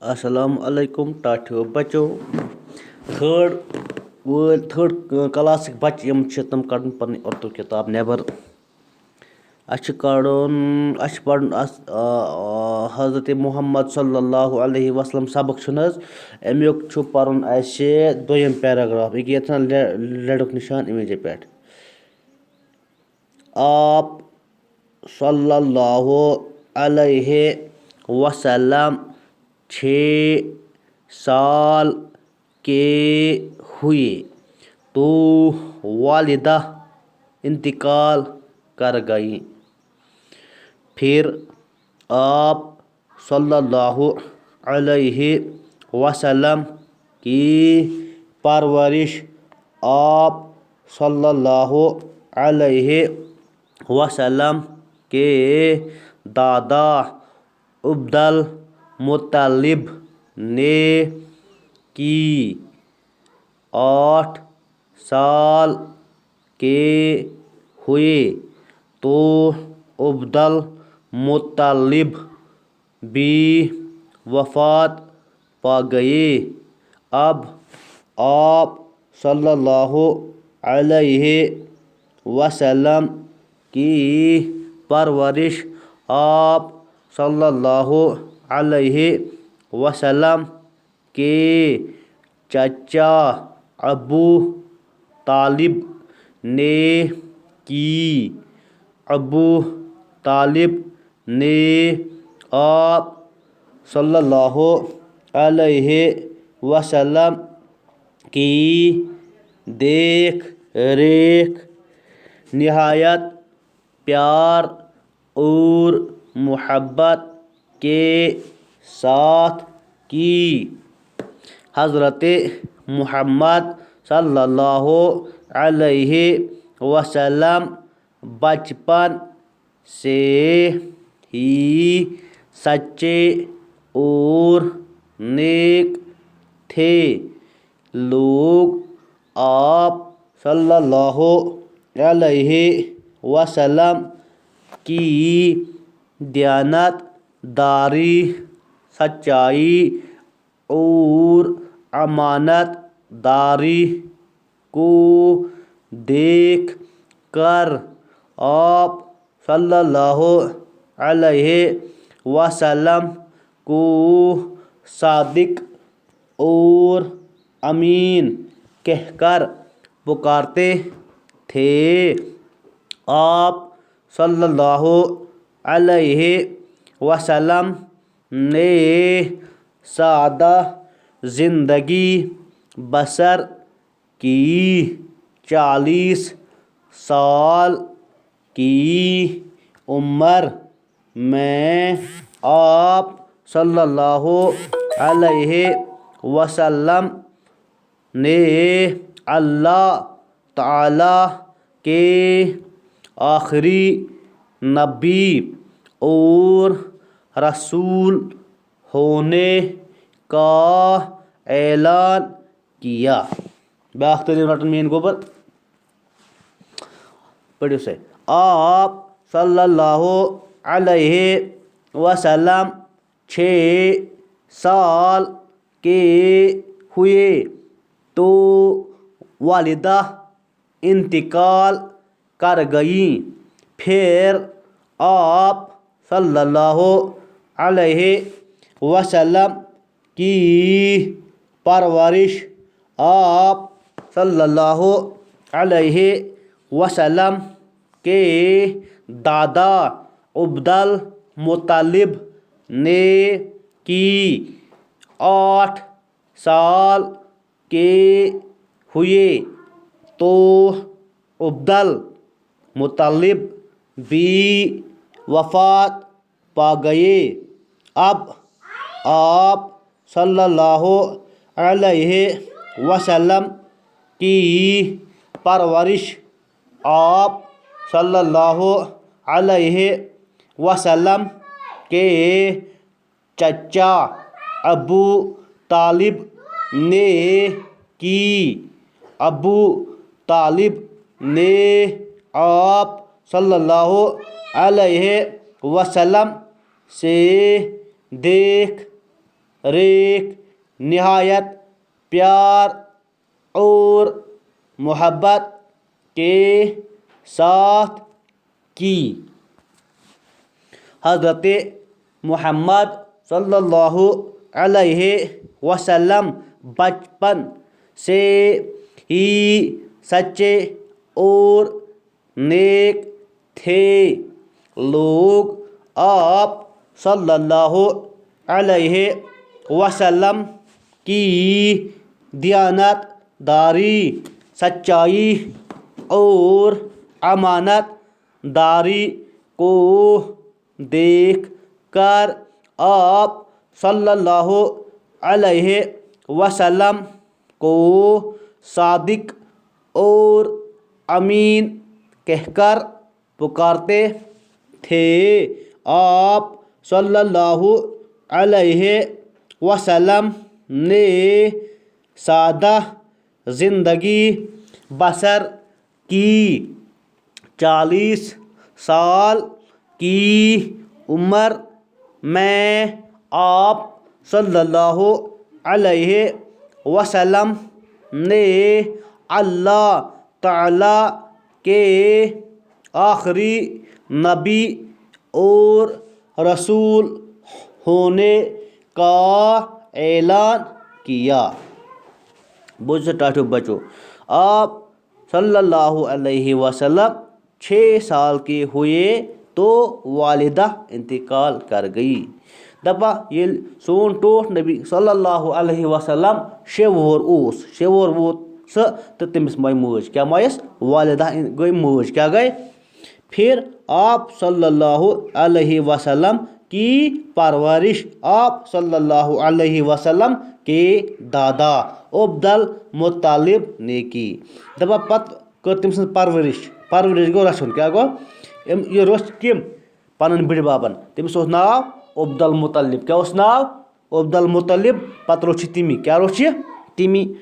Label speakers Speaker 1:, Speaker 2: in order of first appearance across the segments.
Speaker 1: السلام علیکم ٹاٹھیو بچو تھٲڈ کلاسٕکۍ بچہِ یِم چھِ تِم کَڑن پنٕنۍ اُردو کِتاب نٮ۪بر. اَسہِ چھِ پَرُن حضرت محمد صلی اللہ علیہ وسلم سبق چھُنہٕ حظ اَمیُک چھُ پَرُن اَسہِ 2م پیراگراف. ییٚکیٛاہ ییٚتھَن لٮ۪ڈُک نِشان اِمیجے پٮ۪ٹھ. آپ صلی اللہ علیہ وسلم 6 سال کے ہوئے تو والدہ انتقال کر گئیں. پھر آپ صلی اللہ علیہ وسلم کی پرورش آپ صلی اللہ علیہ وسلم کے دادا عبد المطلب نے کی. 8 سال کے ہوئے تو عبد المطلب بھی وفات پا گئے. اب آپ صلی اللہ علیہ وسلم کی پرورش آپ صلی اللہ علیہ وسلم کے چچا ابو طالب نے کی. ابو طالب نے آپ صلی اللہ علیہ وسلم کی دیکھ ریکھ نہایت پیار اور محبت کے ساتھ کی. حضرت محمد صلی اللہ علیہ وسلم بچپن سے ہی سچے اور نیک تھے. لوگ آپ صلی اللہ علیہ وسلم کی دیانت داری، سچائی اور امانت داری کو دیکھ کر آپ صلی اللہ علیہ وسلم کو صادق اور امین کہہ کر پکارتے تھے. آپ صلی اللہ علیہ وسلم نے سادہ زندگی بسر کی. 40 سال کی عمر میں آپ صلی اللہ علیہ وسلم نے اللہ تعالیٰ کے آخری نبی اور رسول ہونے کا اعلان کیا. بیٛاکھ تعلیٖم رٹُن میٛٲنۍ گوٚبر پٔرِو سا. آپ صلی اللہ علیہ وسلم 6 سال کے ہوئے تو والدہ انتقال کر گئیں. پھر آپ صلی اللہ علیہ وسلم کی پرورش آپ صلی اللہ علیہ وسلم کے دادا عبد المطلب نے کی. 8 سال کے ہوئے تو عبد المطلب بھی وفات پا گئے. اب آپ صلی اللہ علیہ وسلم کی پرورش آپ صلی اللہ علیہ وسلم کے چچا ابو طالب نے کی. ابو طالب نے آپ صلی اللہ علیہ وسلم سے دیکھ ریک نہایت پیار اور محبت کے ساتھ کی۔ حضرت محمد صلی اللہ علیہ وسلم بچپن سے ہی سچے اور نیک تھے۔ لوگ آپ صلی اللہ علیہ وسلم کی دیانت داری، سچائی اور امانت داری کو دیکھ کر آپ صلی اللہ علیہ وسلم کو صادق اور امین کہہ کر پکارتے تھے۔ آپ صلی اللہ علیہ وسلم نے سادہ زندگی بسر کی۔ 40 سال کی عمر میں آپ صلی اللہ علیہ وسلم نے اللہ تعالیٰ کے آخری نبی اور رسول ہونے کا اعلان کیا۔ بوجھ سے ٹاٹو بچو، آپ صلی اللہ علیہ وسلم 6 سال کے ہوئے تو والدہ انتقال کر گئی۔ دپا ییٚلہِ سون ٹوٹھ نبی صلی اللہ علیہ وسلم 6 وُہُر اوس، 6 وُہُر ووت سُہ تہٕ تٔمِس مۄیہِ مٲج۔ کیٛاہ مۄیَس؟ والدہ گٔے مٲج۔ کیٛاہ گٔے؟ پھر آپ صلی اللہ علیہ وسلم کی پرورش آپ صلی اللہ علیہ وسلم کے دادا عبدالمطلب نے کی۔ دپا پتہٕ کٔر تٔمۍ سٕنٛز پرورش گوٚو رچھُن۔ کیٛاہ گوٚو؟ یہِ روٚچھ کِم؟ پنٕنۍ بٕڈِببن۔ تٔمِس اوس ناو عبدالمطلب۔ کیٛاہ اوس ناو؟ عبدالمطلب۔ پتہٕ روٚچھ یہِ تٔمی۔ کیٛاہ روٚچھ یہِ؟ تٔمی۔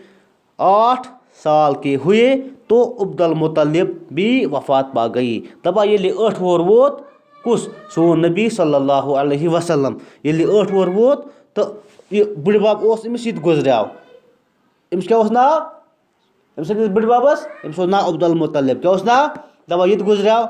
Speaker 1: 8 سال کے ہوئے تو عبدالمطلب بھی وفات پا گئی۔ دپا ییٚلہِ 8 وُہُر ووت کُس؟ سون نبی صلی اللہ علیہ وسلم۔ ییٚلہِ 8 وُہُر ووت تہٕ یہِ بٕڈِبب اوس أمِس، یہِ تہِ گُزریٛاو۔ أمِس کیٛاہ اوس ناو؟ أمِس سٕنٛدِس بٕڈِببس؟ أمِس اوس ناو عبدالمطلب۔ کیٛاہ اوس ناو؟ دپا یہِ تہِ گُزریٛاو۔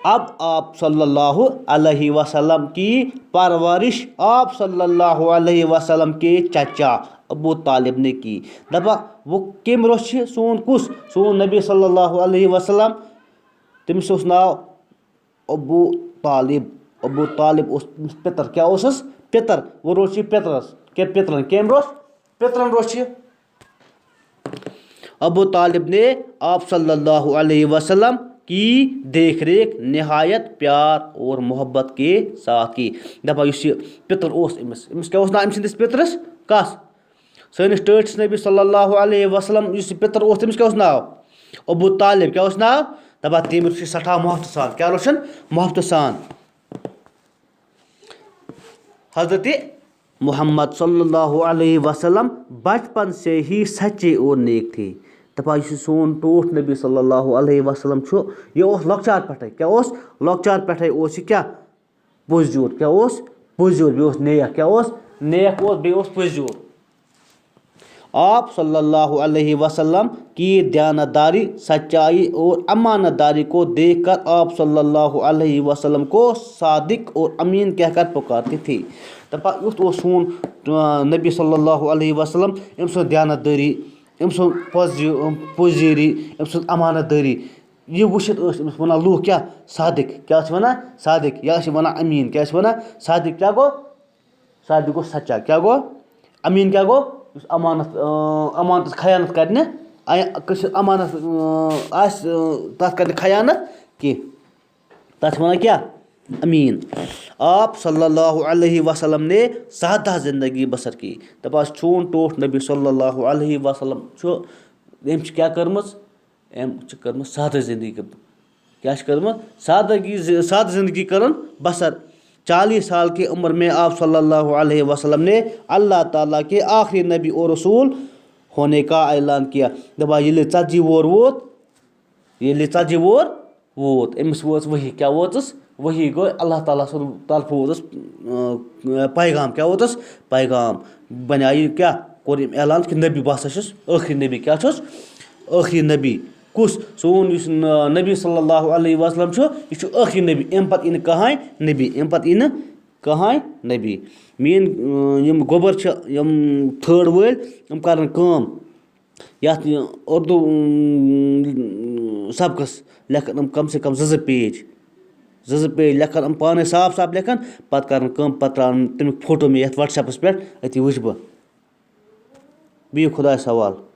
Speaker 1: اب آپ صلی اللہ علیہ وسلم کی پرورش آپ صلی اللہ علیہ وسلم کے چچا ابو طالب نے کی۔ دپا وہ کٔمۍ روٚچھ یہِ؟ سون کُس؟ سون نبی صلی اللہ علیہ وسلم۔ تٔمِس اوس ناو ابو طالب۔ ابو طالب اوس تٔمِس پِتر۔ کیٛاہ اوسُس؟ پِتر۔ وہ روٚچھ یہِ پِترس۔ کیٛاہ پِترن؟ کٔمۍ روٚچھ؟ پِترن روٚچھ یہِ۔ ابو طالب نے آپ صلی اللہ علیہ وسلم کی دیکھ ریکھ نہایت پیار اور محبت کے ساتھ کی۔ دپا یُس یہِ پِتر اوس أمِس کیٛاہ اوس ناو أمۍ سٕنٛدِس پِترس؟ کس؟ سٲنِس ٹٲٹھِس نبی صلی اللہ علیہ وسلم یُس یہِ پِتر اوس تٔمِس کیٛاہ اوس ناو؟ ابو طالب۔ کیٛاہ اوس ناو؟ دپا تٔمۍ روٚچھ یہِ سٮ۪ٹھاہ محبتہٕ سان۔ کیٛاہ روٚچھُن؟ محبتہٕ سان۔ حضرت محمد صلی اللہ علیہ وسلم بچپن سے ہی سچے اور نیک تھے۔ دپا یُس یہِ سون ٹوٹھ نبی صلی اللہ علیہ وسلم چھُ، یہِ اوس لۄکچار پٮ۪ٹھَے۔ کیٛاہ اوس؟ لۄکچار پٮ۪ٹھَے اوس یہِ کیٛاہ؟ پٔزۍزیوٗر۔ کیٛاہ اوس؟ پٔزۍزیوٗر۔ بیٚیہِ اوس نیک۔ کیٛاہ اوس؟ نیک اوس، بیٚیہِ اوس پٔزۍزیوٗر۔ آپ صلی اللہ علیہ وسلم کی دیانت داری، سچائی اور امانت داری کو دیکھ کر آپ صلی اللہ علیہ وسلم کو صادق اور امین کہہ کر پکارتے تھے۔ دپا یُتھ اوس سون نبی صلی اللہ علیہ وسلم، أمۍ سٕنٛز دیانت دٲری، أمۍ سُنٛد پوٚزیٖری، أمۍ سٕنٛز امانت دٲری، یہِ وٕچھِتھ ٲسۍ أمِس وَنان لُکھ کیٛاہ؟ صادق۔ کیٛاہ چھِ وَنان؟ صادق۔ یا چھِ وَنان امین۔ کیٛاہ چھِ وَنان؟ صادق کیٛاہ گوٚو؟ صادق گوٚو سچا۔ کیٛاہ گوٚو؟ امین کیٛاہ گوٚو؟ یُس امانتس خیانت کرِ نہٕ، کٲنٛسہِ امانت آسہِ تَتھ کرِ نہٕ خیانت کینٛہہ، تَتھ چھِ وَنان کیٛاہ؟ امین۔ آپ صلی اللہ علیہ وسلم نے سادہ زندگی بسر کی۔ دپان سون ٹوٹھ نبی صلی اللہ علیہ وسلم چھُ، أمۍ چھِ کیٛاہ کٔرمٕژ؟ أمۍ چھِ کٔرمٕژ سادٕ زندگی۔ کیٛاہ چھِ کٔرمٕژ؟ سادٕ زندگی کٔرٕن بسر۔ 40 سال کی عمر میں آپ صلی اللہ علیہ وسلم نے اللہ تعالیٰ کے آخری نبی اور رسول ہونے کا اعلان کیا۔ دپان ییٚلہِ 40 وُہُر ووت، ییٚلہِ 40 وُہُر ووت، أمِس وٲژ ؤحی۔ کیٛاہ وٲژٕس؟ وہی گوٚو اللہ تعالیٰ سُنٛد طرفہٕ ووتُس پیغام. کیٛاہ ووتُس پیغام بَنیٛو یہِ کیٛاہ کوٚر أمۍ اعلان کہِ نبی بہٕ ہسا چھُس ٲخری نبی. کیٛاہ چھُس ٲخری نبی. کُس سون یُس نبی صلی اللہُ علیہ وسلم چھُ یہِ چھُ ٲخری نبی. اَمہِ پَتہٕ یی نہٕ کٕہٕنۍ نبی. اَمہِ پَتہٕ یی نہٕ کٕہٕنۍ نبی. میٛٲنۍ یِم گۄبُر چھِ یِم تھٲڈ وٲلۍ یِم کَرَن کٲم یَتھ یہِ اُردو سبقَس لیکھَن یِم کَم سے کَم 2 پیج لیکھَن یِم پانَے صاف صاف لیکھَن پَتہٕ کَرَن کٲم پَتہٕ ترٛاوَن تَمیُک فوٹو مےٚ یَتھ وَٹسیپَس پٮ۪ٹھ أتی وٕچھِ بہٕ. بِہِو خۄدایَس حوالہٕ.